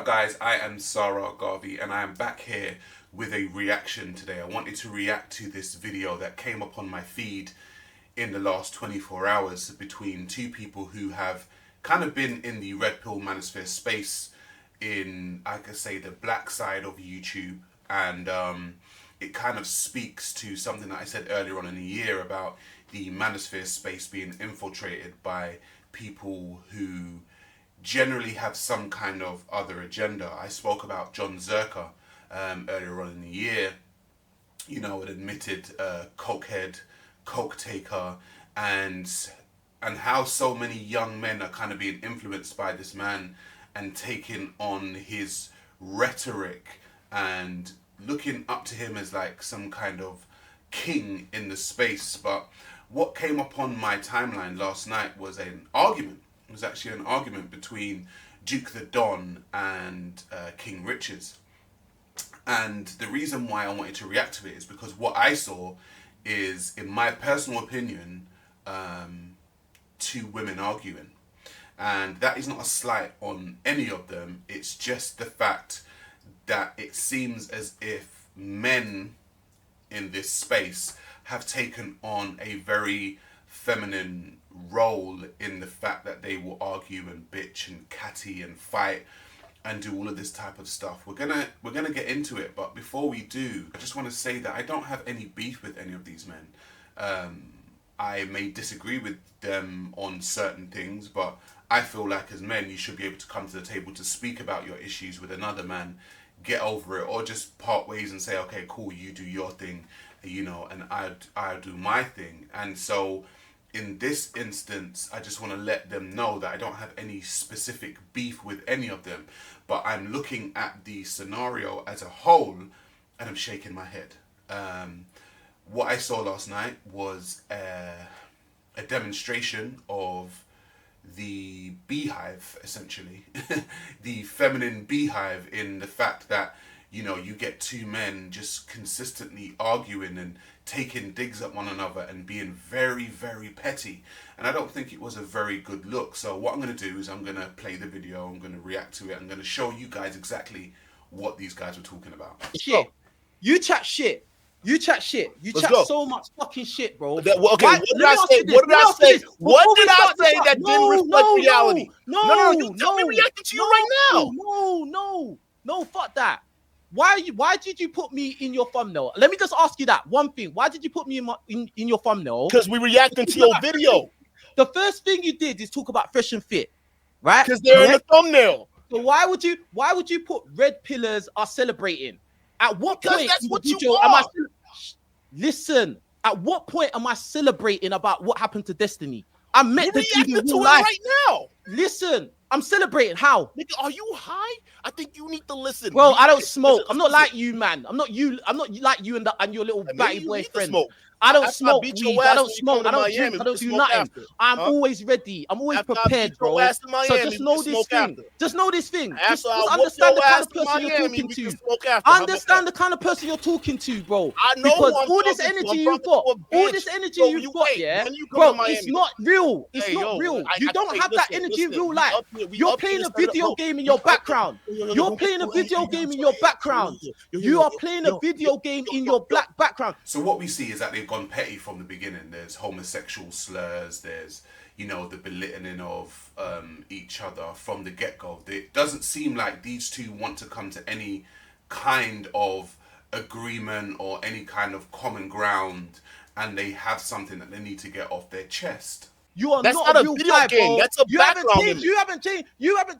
up, guys? I am Sa Ra Garvey, and I am back here with a reaction today. I wanted to react to this video that came up on my feed in the last 24 hours between two people who have kind of been in the Red Pill Manosphere space in, I could say, the black side of YouTube. And it kind of speaks to something that I said earlier on in the year about the Manosphere space being infiltrated by people who generally have some kind of other agenda. I spoke about John Zerka earlier on in the year, you know, an admitted cokehead, coke taker, and how so many young men are kind of being influenced by this man and taking on his rhetoric and looking up to him as like some kind of king in the space. But what came upon my timeline last night was an argument. It was actually an argument between Duke the Don and King Richez. And the reason why I wanted to react to it is because what I saw is, in my personal opinion, two women arguing. And that is not a slight on any of them. It's just the fact that it seems as if men in this space have taken on a very feminine role in the fact that they will argue and bitch and catty and fight and do all of this type of stuff. We're gonna get into it, but before we do, I just want to say that I don't have any beef with any of these men. I may disagree with them on certain things, but I feel like as men you should be able to come to the table to speak about your issues with another man, get over it, or just part ways and say, okay, cool, you do your thing, you know, and I do my thing. And so in this instance, I just want to let them know that I don't have any specific beef with any of them, but I'm looking at the scenario as a whole and I'm shaking my head. What I saw last night was a demonstration of the beehive, essentially. The feminine beehive, in the fact that, you know, you get two men just consistently arguing and taking digs at one another and being very, very petty. And I don't think it was a very good look. So what I'm going to do is I'm going to play the video, I'm going to react to it, I'm going to show you guys exactly what these guys were talking about. Shit. You chat shit. You chat shit. You chat so much fucking shit, bro. Okay, what did I say? What did I say? What did I say that didn't reflect reality? No, you tell me reacting to you right now. No, fuck that. Why did you put me in your thumbnail? Let me just ask you that one thing. Why did you put me in your thumbnail? Because we reacting to your video. The first thing you did is talk about Fresh and Fit, right? Because they're in the thumbnail. So why would you put red pillars are celebrating? At what point that's what you am I? are. Listen, at what point am I celebrating about what happened to Destiny? I met the dude in to real it life right now. Listen, I'm celebrating. How? Nigga, are you high? I think you need to listen. Well, I don't smoke. I'm not like you, man. I'm not like you and your little batty boy friend. I don't smoke weed. I don't smoke. I don't drink. I don't do nothing. I'm always ready. I'm always prepared, bro. So just know this thing. Just know this thing. Just understand the kind of person you're talking to. Understand the kind of person you're talking to, bro. Because all this energy you've got, yeah, bro, it's not real. It's not real. You don't have that energy in real life. You're playing a video game in your background. You're playing a video game in your background. You are playing a video game in your black background. So what we see is that they've gone petty from the beginning. There's homosexual slurs, there's, you know, the belittling of each other from the get-go. It doesn't seem like these two want to come to any kind of agreement or any kind of common ground, and they have something that they need to get off their chest. You are That's not not a real guy, game. bro. That's a background. You haven't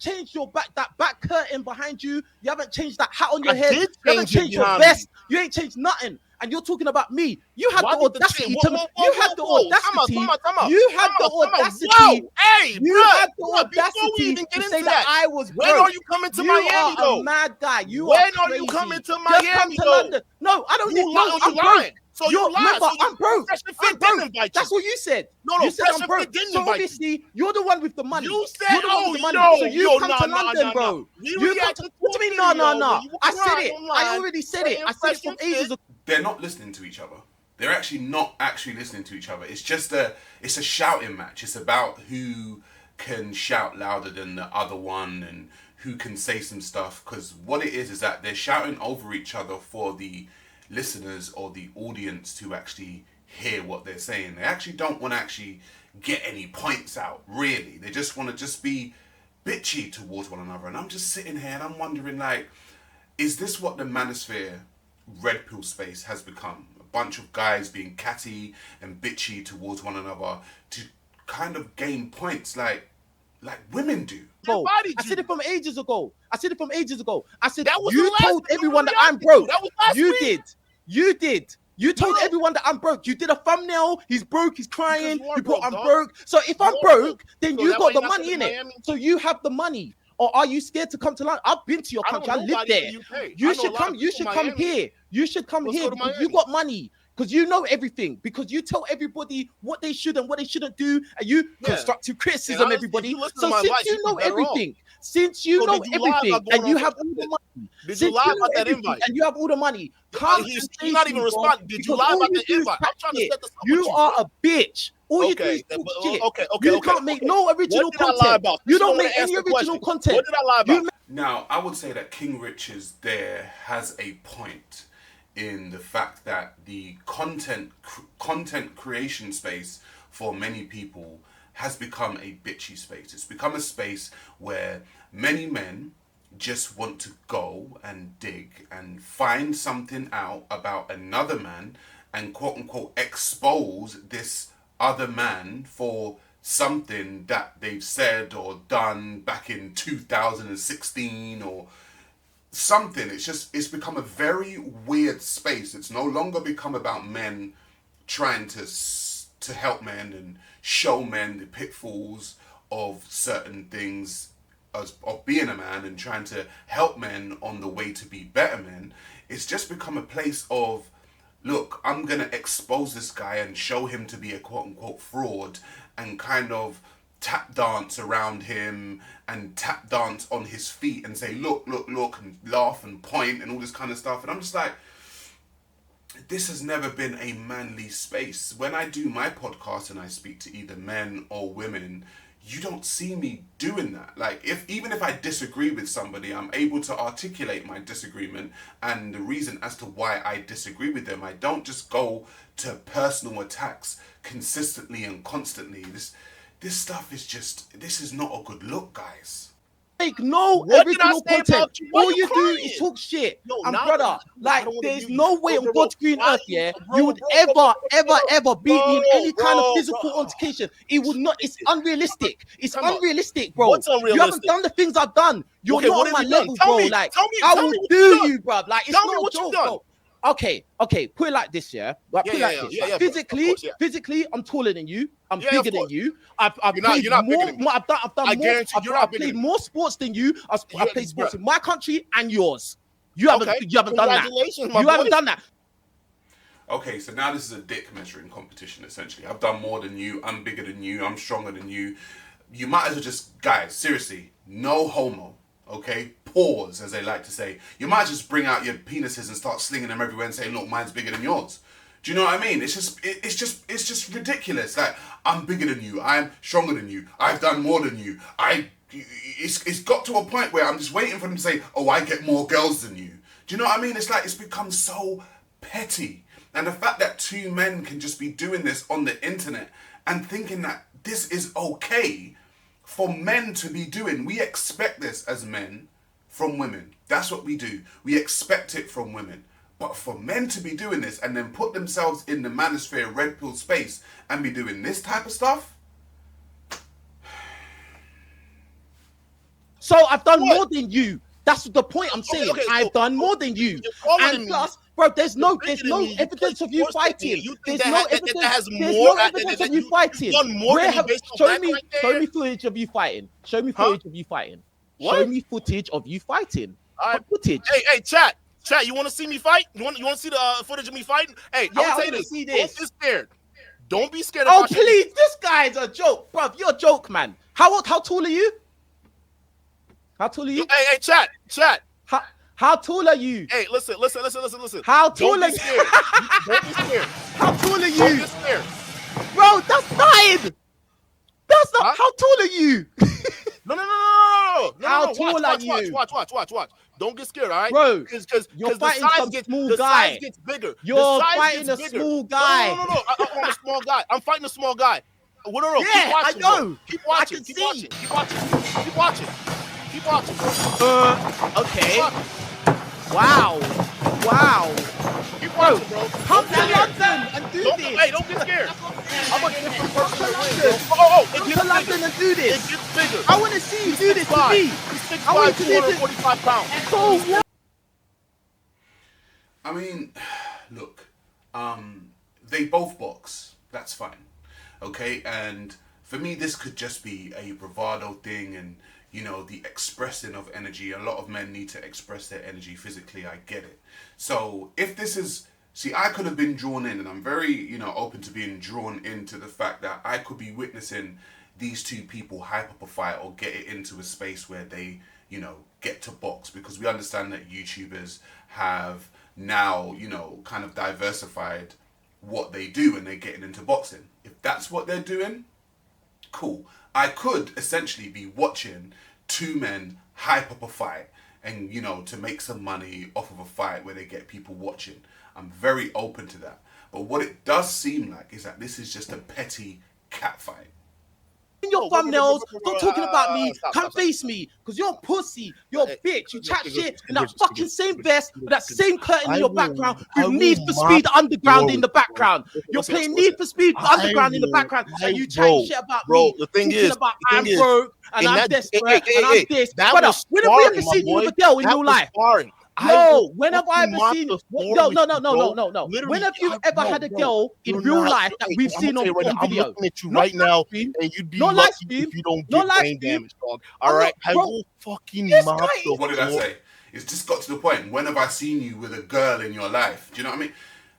changed your that back curtain behind you. You haven't changed that hat on your head. You haven't changed your vest. You ain't changed nothing. And you're talking about me. You had the audacity to. You had the audacity. You had the audacity. Hey, you had the audacity to say that I was broke. When are you coming to Miami, though? You are a mad guy. You when are you coming to Miami? Just come to London. No, I don't need no. I'm broke. So you lied. So I'm broke. I'm broke. That's what you said. No, you said I'm broke. So obviously you're the one with the money. You said, so you come to London, bro. You come to. What do you mean? No. I said it. I already said it. I said it from ages ago. They're not listening to each other. They're actually not listening to each other. It's just it's a shouting match. It's about who can shout louder than the other one and who can say some stuff, because what it is that they're shouting over each other for the listeners or the audience to actually hear what they're saying. They actually don't want to actually get any points out, really. They just want to just be bitchy towards one another. And I'm just sitting here and I'm wondering, like, is this what the manosphere red pill space has become? A bunch of guys being catty and bitchy towards one another to kind of gain points like women do. I said it from ages ago. I said that was you told everyone that I'm broke. That was last week. You did. You told everyone that I'm broke. You did a thumbnail. He's broke. He's crying. You put I'm broke. So if I'm broke, then you got the money in it. So you have the money. Or are you scared to come to London? I've been to your country. I live there. You should come. You should come here. You should come here because you got money. Because you know everything. Because you tell everybody what they should and what they shouldn't do. And you constructive criticism, everybody. So since you know everything, and you have all the money, did you lie about that invite? And you have all the money. He's not even responding. Did you lie about the invite? I'm trying to set this up. You are a bitch. All you do is talk shit. You can't make no original content. You don't make any original content. What did I lie about? Now, I would say that King Richez there has a point in the fact that the content creation space for many people has become a bitchy space. It's become a space where many men just want to go and dig and find something out about another man and quote unquote expose this other man for something that they've said or done back in 2016 or something. It's become a very weird space. It's no longer become about men trying to help men and show men the pitfalls of certain things of being a man and trying to help men on the way to be better men. It's just become a place of, look, I'm going to expose this guy and show him to be a quote-unquote fraud and kind of tap dance around him and tap dance on his feet and say, look, and laugh and point and all this kind of stuff. And I'm just like, this has never been a manly space. When I do my podcast and I speak to either men or women, you don't see me doing that. Like, even if I disagree with somebody, I'm able to articulate my disagreement and the reason as to why I disagree with them. I don't just go to personal attacks consistently and constantly. This stuff is just, this is not a good look, guys. Make no original content. All you do is talk shit. And brother, like, there's no way on God's green earth, you would ever beat me in any kind of physical altercation. It would not. It's unrealistic. It's unrealistic, bro. What's unrealistic? You haven't done the things I've done. You're not on my level, bro. Like, I will do you, bro. Like, it's not a joke, bro. Okay, put it like this, yeah? Like, put it like this. Physically, I'm taller than you. I'm bigger than you. I've played more. I've played more sports than you. I've played sports in my country and yours. You haven't done that. You haven't done that. Okay, so now this is a dick measuring competition, essentially. I've done more than you. I'm bigger than you. I'm stronger than you. You might as well just, guys, seriously, no homo. Okay, pause, as they like to say. You might just bring out your penises and start slinging them everywhere and say, look, mine's bigger than yours. Do you know what I mean? It's just ridiculous. Like, I'm bigger than you. I'm stronger than you. I've done more than you. It's got to a point where I'm just waiting for them to say, oh, I get more girls than you. Do you know what I mean? It's like, it's become so petty. And the fact that two men can just be doing this on the internet and thinking that this is okay for men to be doing. We expect this as men from women. That's what we do. We expect it from women. But for men to be doing this and then put themselves in the manosphere red pill space and be doing this type of stuff. So I've done more than you. That's the point I'm saying. I've done more than you. And plus, bro, there's no evidence of you fighting. There's no evidence of you fighting. Show me footage of you fighting. Show me footage of you fighting. Show me footage of you fighting. Footage. Hey, chat, you want to see me fight? You want to see the footage of me fighting? Hey, I want to say this. Don't be scared. Don't be scared. Oh, please, this guy's a joke, bro. You're a joke, man. How tall are you? How tall are you? Hey, chat. How tall are you? Hey, listen. How tall are you? Don't be scared. How tall are you? Don't be scared. Bro, that's fine. That's not. How tall are you? No. How tall are you? Watch. Don't get scared, all right? Bro, because you're the size gets bigger. You're fighting a small guy. No. I'm a small guy. I'm fighting a small guy. No. Yeah, Keep watching, I know. Bro. Keep watching. Keep watching. Keep watching, bro. Okay. Wow. Keep watching, bro. Come to London and do this. Hey, don't get scared. I'm a different person than London. Come to London and do this. It gets bigger. I want to see you do this to me. He's 6'5", 245 pounds. So what? I mean, look, they both box. That's fine. Okay, and for me, this could just be a bravado thing and, you know, the expressing of energy. A lot of men need to express their energy physically. I get it. So if this is, see, I could have been drawn in, and I'm very, you know, open to being drawn into the fact that I could be witnessing these two people hype up a fight or get it into a space where they, you know, get to box, because we understand that YouTubers have now, you know, kind of diversified what they do and they're getting into boxing. If that's what they're doing, cool. I could essentially be watching two men hype up a fight and, you know, to make some money off of a fight where they get people watching. I'm very open to that. But what it does seem like is that this is just a petty cat fight. In your thumbnails, stop talking about me. Come face me, because you're a pussy. You're a bitch. You chat shit in that fucking same vest with that same curtain in your background with Need for Speed Underground in the background. You're playing Need for Speed Underground in the background, and you chatting shit about me. The thing is, about I'm broke and I'm desperate and I'm this. Brother, when have we ever seen you with a girl in real life? No, when have I ever seen? No. When have you ever had a girl in real life that we've seen on video? I'm looking at you right now, and you'd be lucky if you don't get brain damage, dog. All right, I will fucking mop the What did I say? It's just got to the point. When have I seen you with a girl in your life? Do you know what I mean?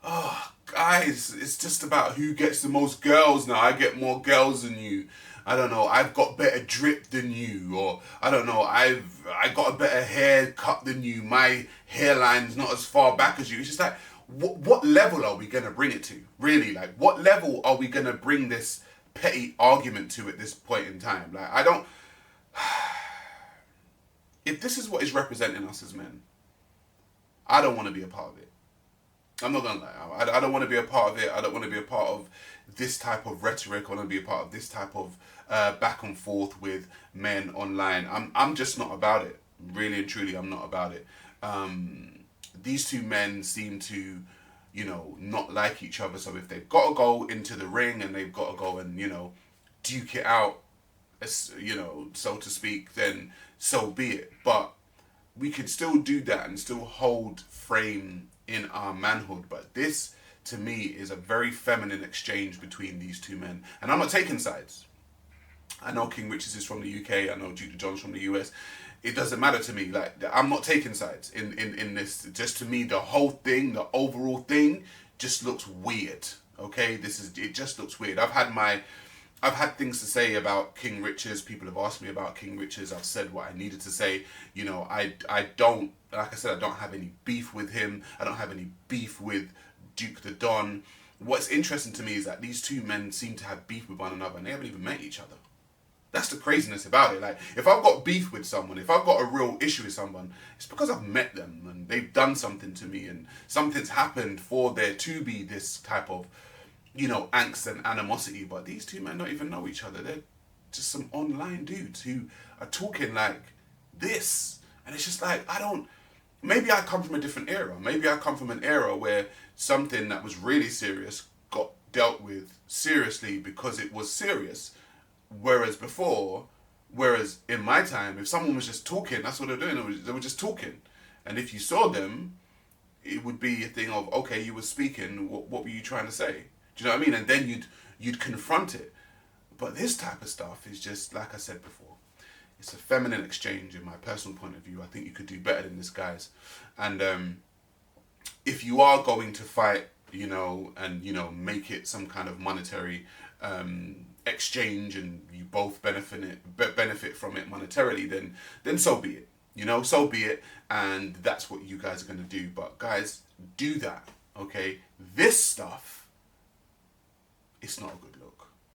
Oh, guys, it's just about who gets the most girls now. I get more girls than you. I don't know, I've got better drip than you, or I don't know, I got a better haircut than you, my hairline's not as far back as you. It's just like, what level are we going to bring it to? Really, like, what level are we going to bring this petty argument to at this point in time? Like, I don't... If this is what is representing us as men, I don't want to be a part of it. I'm not going to lie, I don't want to be a part of it. I don't want to be a part of this type of rhetoric. I want to be a part of this type of back and forth with men online. I'm just not about it. Really and truly, I'm not about it. These two men seem to, you know, not like each other. So if they've got to go into the ring and they've got to go and, you know, duke it out, you know, so to speak, then so be it. But we could still do that and still hold frame in our manhood. But this, to me, is a very feminine exchange between these two men. And I'm not taking sides. I know King Richez is from the UK. I know Duke John's from the US. It doesn't matter to me. Like, I'm not taking sides in this. Just to me, the whole thing, the overall thing, just looks weird. Okay, it just looks weird. I've had things to say about King Richez. People have asked me about King Richez. I've said what I needed to say. You know, I don't, like I said, I don't have any beef with him. I don't have any beef with Duke the Don. What's interesting to me is that these two men seem to have beef with one another and they haven't even met each other. That's the craziness about it. Like, if I've got beef with someone, if I've got a real issue with someone, it's because I've met them and they've done something to me and something's happened for there to be this type of, you know, angst and animosity. But these two men don't even know each other. They're just some online dudes who are talking like this. And it's just like, maybe I come from a different era. Maybe I come from an era where something that was really serious got dealt with seriously because it was serious. Whereas in my time, if someone was just talking, that's what they're doing. They were just talking. And if you saw them, it would be a thing of, okay, you were speaking, what were you trying to say? Do you know what I mean? And then you'd confront it. But this type of stuff is just, like I said before, it's a feminine exchange in my personal point of view. I think you could do better than this, guys. And if you are going to fight, you know, and, you know, make it some kind of monetary exchange and you both benefit from it monetarily, then so be it. You know, so be it. And that's what you guys are going to do. But guys, do that, okay? This stuff, it's not a good